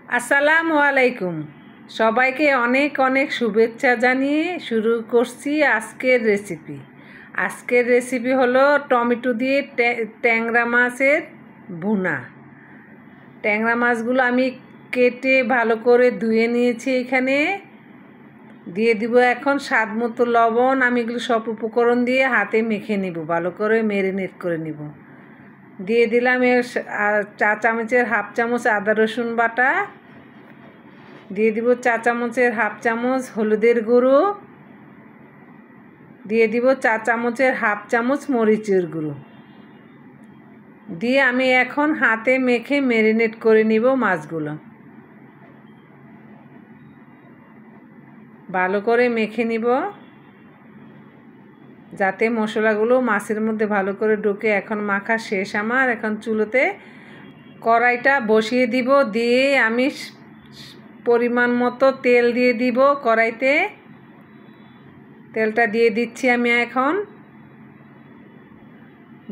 আসসালামু আলাইকুম। সবাইকে অনেক অনেক শুভেচ্ছা জানিয়ে শুরু করছি আজকের রেসিপি হলো টমেটো দিয়ে ট্যাংরা মাছের ভুনা। ট্যাংরা মাছগুলো আমি কেটে ভালো করে ধুয়ে নিয়েছি। এখানে দিয়ে দিব এখন স্বাদ মতো লবণ। আমি এগুলো সব উপকরণ দিয়ে হাতে মেখে নিব, ভালো করে ম্যারিনেট করে নিব। দিয়ে দিলাম চা চামচের হাফ চামচ আদা রসুন বাটা, দিয়ে দিব চা চামচের হাফ চামচ হলুদের গুঁড়ো, দিয়ে দিব চা চামচের হাফ চামচ মরিচের গুঁড়ো দিয়ে আমি এখন হাতে মেখে ম্যারিনেট করে নিব মাছগুলো। ভালো করে মেখে নিব যাতে মশলাগুলো মাছের মধ্যে ভালো করে ঢোকে। এখন মাখা শেষ আমার। এখন চুলোতে কড়াইটা বসিয়ে দিব, দিয়ে আমি পরিমাণ মতো তেল দিয়ে দিব। কড়াইতে তেলটা দিয়ে দিচ্ছি আমি এখন।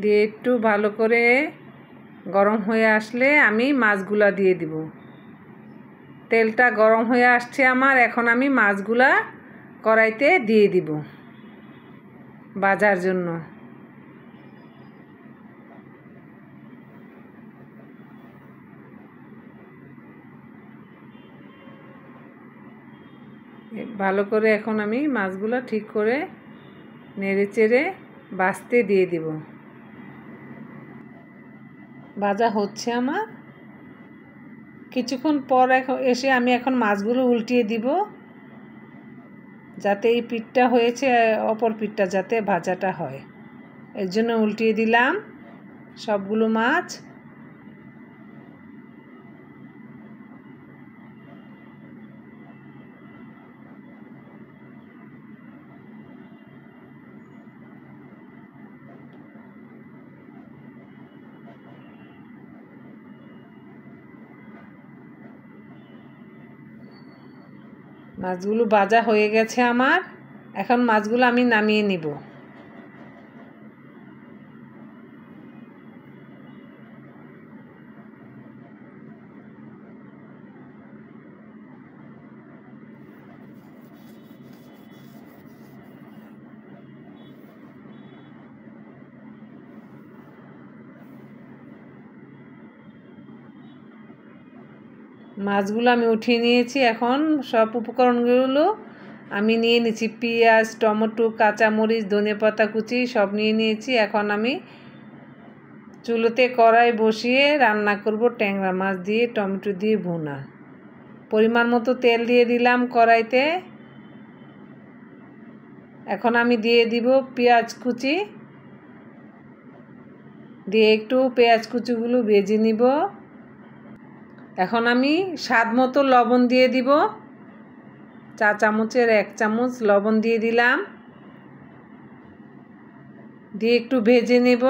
দিয়ে একটু ভালো করে গরম হয়ে আসলে আমি মাছগুলা দিয়ে দিব। তেলটা গরম হয়ে আসছে আমার। এখন আমি মাছগুলা কড়াইতে দিয়ে দিব ভাজার জন্য। ভালো করে এখন আমি মাছগুলো ঠিক করে নেড়ে চেড়ে ভাজতে দিয়ে দিব। ভাজা হচ্ছে আমার। কিছুক্ষণ পর এসে আমি এখন মাছগুলো উল্টিয়ে দিব, যাতে এই পিঠটা হয়েছে অপর পিঠটা যাতে ভাজাটা হয়, এর জন্য উল্টিয়ে দিলাম সবগুলো মাছ। মাছগুলো ভাজা হয়ে গেছে আমার। এখন মাছগুলো আমি নামিয়ে নিব। মাছগুলো আমি উঠিয়ে নিয়েছি। এখন সব উপকরণগুলো আমি নিয়ে নিয়েছি। পেঁয়াজ, টমেটো, কাঁচামরিচ, ধনেপাতা কুচি সব নিয়ে নিয়েছি। এখন আমি চুলোতে কড়াই বসিয়ে রান্না করব ট্যাংরা মাছ দিয়ে টমেটো দিয়ে ভুনা। পরিমাণ মতো তেল দিয়ে দিলাম কড়াইতে। এখন আমি দিয়ে দিব পেঁয়াজ কুচি, দিয়ে একটু পেঁয়াজ কুচিগুলো ভেজে নিব। এখন আমি স্বাদ মতো লবণ দিয়ে দিব। চা চামচের 1 চামচ লবণ দিয়ে দিলাম, দিয়ে একটু ভেজে নেব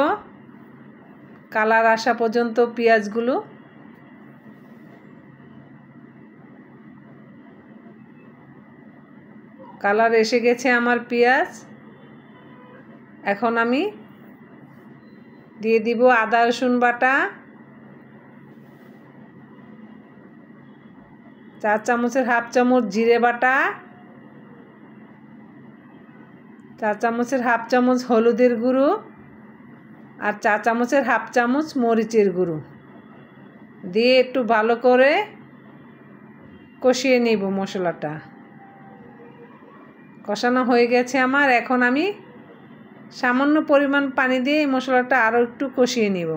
কালার আসা পর্যন্ত পেঁয়াজগুলো। কালার এসে গেছে আমার পেঁয়াজ। এখন আমি দিয়ে দিব আদা রসুন বাটা, চা চামচের হাফ চামচ জিরে বাটা, চা চামচের হাফ চামচ হলুদের গুঁড়ো, আর চা চামচের হাফ চামচ মরিচের গুঁড়ো দিয়ে একটু ভালো করে কষিয়ে নেব মশলাটা। কষানো হয়ে গেছে আমার। এখন আমি সামান্য পরিমাণ পানি দিয়ে এই মশলাটা আরও একটু কষিয়ে নেব।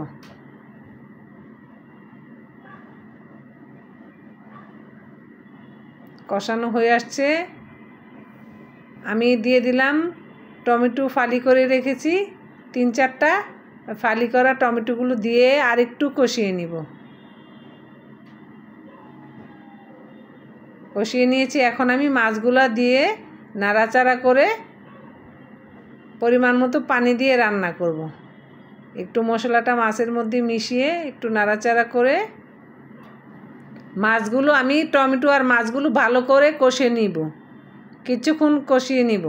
কষানো হয়ে আসছে। আমি দিয়ে দিলাম টমেটো ফালি করে রেখেছি 3-4টা। ফালি করা টমেটোগুলো দিয়ে আর একটু কষিয়ে নিব। কষিয়ে নিয়েছি। এখন আমি মাছগুলো দিয়ে নাড়াচাড়া করে পরিমাণ মতো পানি দিয়ে রান্না করব। একটু মশলাটা মাছের মধ্যে মিশিয়ে একটু নাড়াচাড়া করে মাছগুলো আমি টমেটো আর মাছগুলো ভালো করে কষিয়ে নিব, কিছুক্ষণ কষিয়ে নিব।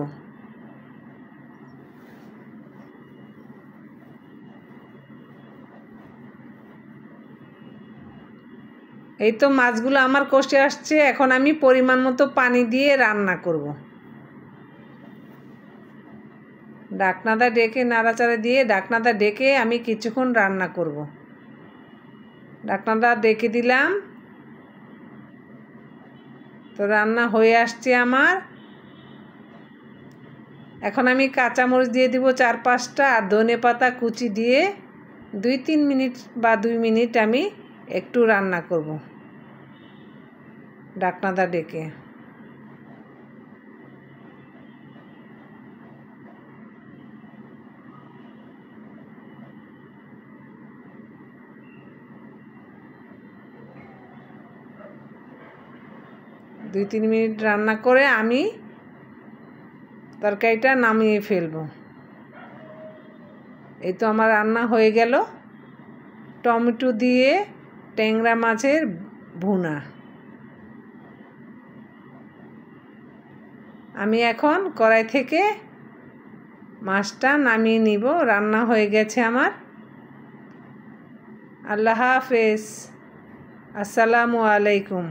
এই তো মাছগুলো আমার কষে আসছে। এখন আমি পরিমাণ মতো পানি দিয়ে রান্না করব। ঢাকনাটা ডেকে নাড়াচাড়া দিয়ে ঢাকনাটা ডেকে আমি কিছুক্ষণ রান্না করব। ঢাকনাটা ডেকে দিলাম, তো রান্না হয়ে আসছে আমার। এখন আমি কাঁচামরিচ দিয়ে দিব 4-5টা, আর ধনেপাতা কুচি দিয়ে 2-3 মিনিট বা 2 মিনিট আমি একটু রান্না করব ঢাকনাটা ডেকে। দুই 3 মিনিট রান্না করে আমি তরকারিটা নামিয়ে ফেলব। এই তো আমার রান্না হয়ে গেল টমেটো দিয়ে ট্যাংরা মাছের ভুনা। আমি এখন কড়াই থেকে মাছটা নামিয়ে নিব। রান্না হয়ে গেছে আমার। আল্লাহ হাফেজ। আসসালামু আলাইকুম।